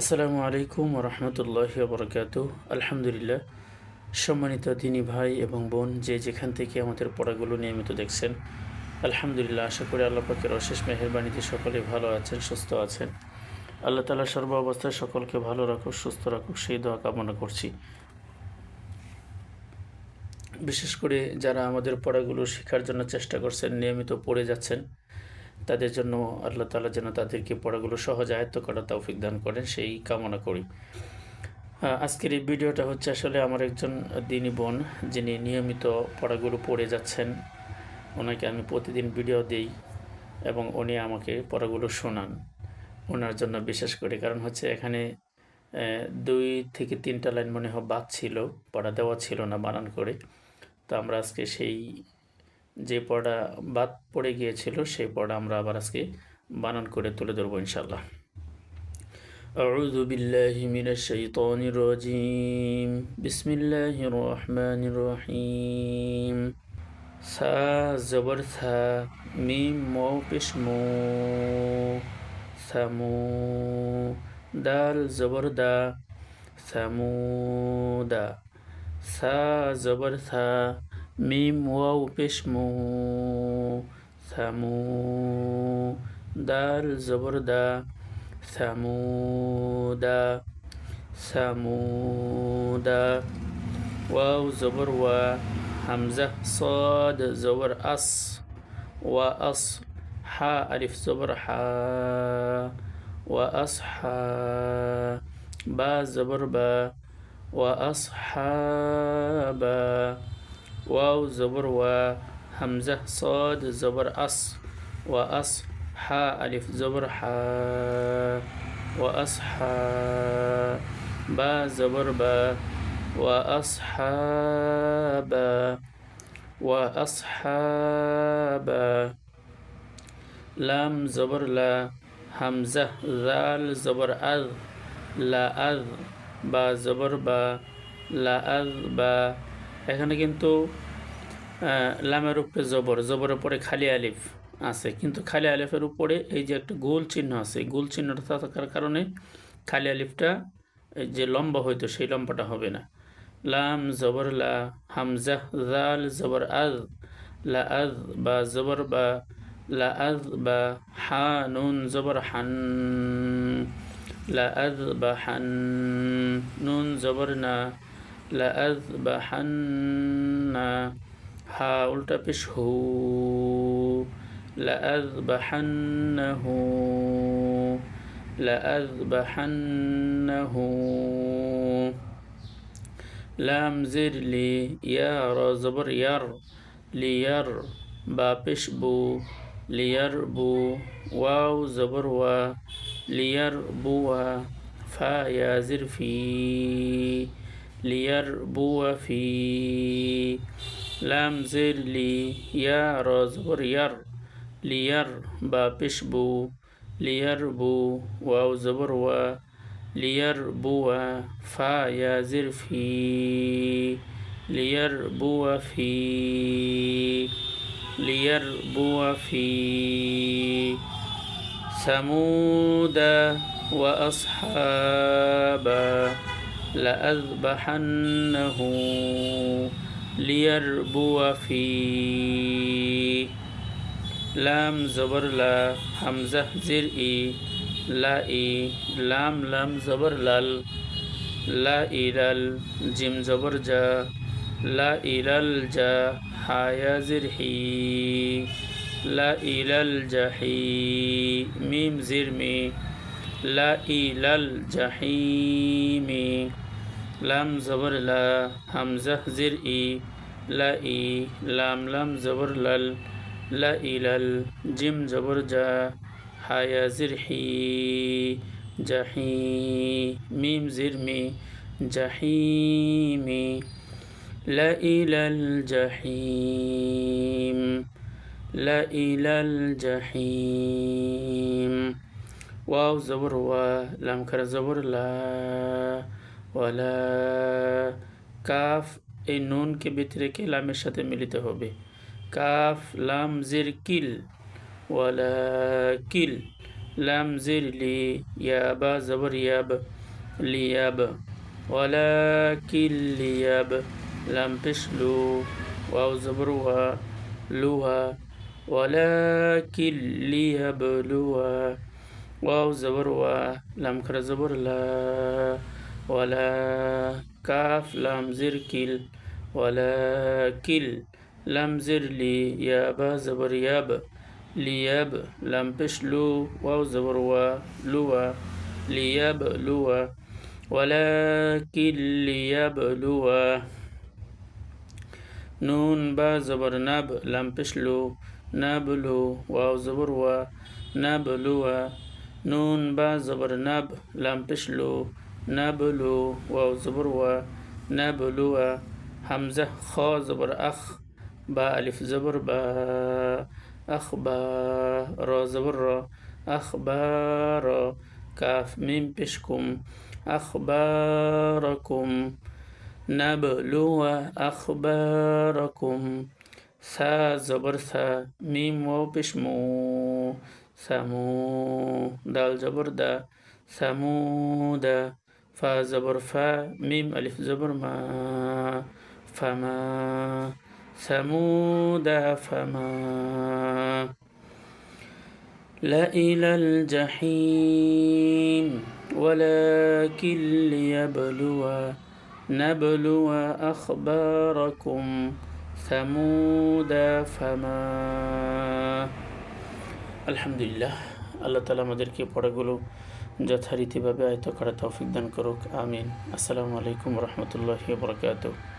আসসালামু আলাইকুম রহমতুল্লাহি বরকাতু। আলহামদুলিল্লাহ। সম্মানিত দিনী ভাই এবং বোন, যে যেখান থেকে আমাদের পড়াগুলো নিয়মিত দেখছেন, আলহামদুলিল্লাহ, আশা করি আল্লাহ পাকের অশেষ মেহেরবানিতে সকলে ভালো আছেন, সুস্থ আছেন। আল্লাহ তাআলা সর্ব অবস্থায় সকলকে ভালো রাখুক, সুস্থ রাখুক, সেই দোয়া কামনা করছি। বিশেষ করে যারা আমাদের পড়াগুলো শেখার জন্য চেষ্টা করছেন, নিয়মিত পড়ে যাচ্ছেন, তাদের জন্য আল্লাহ তাআলা যেন তাদেরকে পড়াগুলো সহজ আয়ত্ত করার তৌফিক দান করেন, সেই কামনা করি। আজকের এই ভিডিওটা হচ্ছে আসলে আমার একজন দিনী বোন, যিনি নিয়মিত পড়াগুলো পড়ে যাচ্ছেন। ওনাকে আমি প্রতিদিন ভিডিও দিই এবং উনি আমাকে পড়াগুলো শোনান। ওনার জন্য বিশেষ করে, কারণ হচ্ছে এখানে 2 থেকে 3টা লাইন মনে হয় বাদ ছিল, পড়া দেওয়া ছিল না বানান করে। তো আমরা আজকে সেই যে পড়া বাদ পড়ে গিয়েছিল, সেই পড়া আমরা আবার আজকে বানান করে তুলে ধরবো ইনশাল্লাহ। أعوذ بالله من الشيطان الرجيم. بسم الله الرحمن الرحيم. ثا زبر ثا، ميم مو پیش مو، ثمو. دال زبر دا، ثمودا. ثا زبر ثا، ميم واو پیش مو، ثمو. دال زبر دا، ثمودا. ثمودا. واو زبر وا، همزة صاد زبر أص، وأص. حا ألف زبر حا، وأصحى. با زبر با، وأصحابا. واو زبر وا، همزة صاد زبر أص، وأص. حا ألف زبر حا، وأصحى. با زبر با، وأصحابا. وأصحابا. لام زبر لا، همزة ذال زبر أذ، لا أذ. با زبر با، لا أذ با। এখানে কিন্তু লামের উপরে জবরের পরে খালি আলিফ আছে, কিন্তু খালি আলিফের উপরে এই যে একটা গোল চিহ্ন আছে, গোল চিহ্নটা থাকার কারণে খালি আলিফটা যে লম্বা হইতো সেই লম্বাটা হবে না। লাম জবর লা, হামজা জাল জবর আজ, লা আজ। বা জবর বা, লা আজ বা। হা নুন জবর হান, লা আজ বা হান। নুন জবর না, লা আজ বা হান না। হা উল্টা পেশ হু, لأذبحنه، لأذبحنه. لام زر لي، يا را زبر ير، لير. با پیش بو، ليربو. واو زبر وا، ليربوا. فا يا زر في، ليربو في. لام زر لي، يا را زبر ير، لير. با پیش بو، ليربو. واو زبر وا، ليربوا. فا يا زر في، ليربوا في. ليربوا في. ثمود وأصحابا، لأذبحنه، ليربوا في. لام زبر لا، همزة زر إي، لا إي. لام لام زبر لل، لا إلال. جيم زبر جا، لا إلال جا. حايا زر حي، لا إلال جحي. ميم زر مي، لا إلال جحيم. لام زبر لا، همزة زر إي، لا إي. لام لام زبر لل، لا إلال. جيم زبر جا، حايا زر حي، جحي. ميم زر مي، جحيم. لا إلى الجحيم، لا إلى الجحيم. واو زبر وا، لام كر زبر لا، ولا. কাফ এই নুনকে ভিতরেকে লামের সাথে মিলিতে হবে। কাফ লাম জির কিল, ওয়ালা কিল। লাম জির লি, ইয়াবা জবর ইয়াব, লিয়াব, ওয়ালাকিল লিয়াব, লাম পেশ লু, ওয়াও জবর ওয়া, লুহা, ওয়ালাকিল লিয়াবলুয়া, ওয়াও জবর ওয়া, লাম খারা জবর লা, ওয়ালা, কাফ লাম জির কিল, ওয়ালাকিল, লাম জির লি, ইয়াবা জবর ইয়াব, লিয়াব, লাম পেশ লু, ওয়াও জবর ওয়া, লুয়া, লিয়াব লুয়া, ওয়ালাকিল লিয়াবলুয়া, নুন বা জবর নাব, লাম পেশ লু, নাবলু, ওয়াও জবর ওয়া, নাবলুয়া, নুন বা জবর নাব, লাম পেশ লু, নাবলু, ওয়াও জবর ওয়া, নাবলুয়া, হামজা খ জবর আখ, বা আলিফ জবর বা, আখবা, র জবর র, আখবার, কাফ মিম পেশ কুম, আখবারকুম, নাবলুয়া আখবারকুম, সা জবর সা, মিম ওয়াও পেশ মু, সামু, দাল জবর দা, সামুদা, ফা জবর ফা, মিম আলিফ জবর মা, ফামা, সামুদা ফামা, لا إلى الجحيم ولكن نبلو أخباركم ثمود فما আলহামদুলিল্লাহ। আল্লাহ তাআলা আমাদেরকে পড়াগুলো যথারীতিভাবে আয়ত্ত করার তৌফিক দান করুক, আমিন। আসসালামু আলাইকুম ওয়া রাহমাতুল্লাহি ওয়া বারাকাতুহু।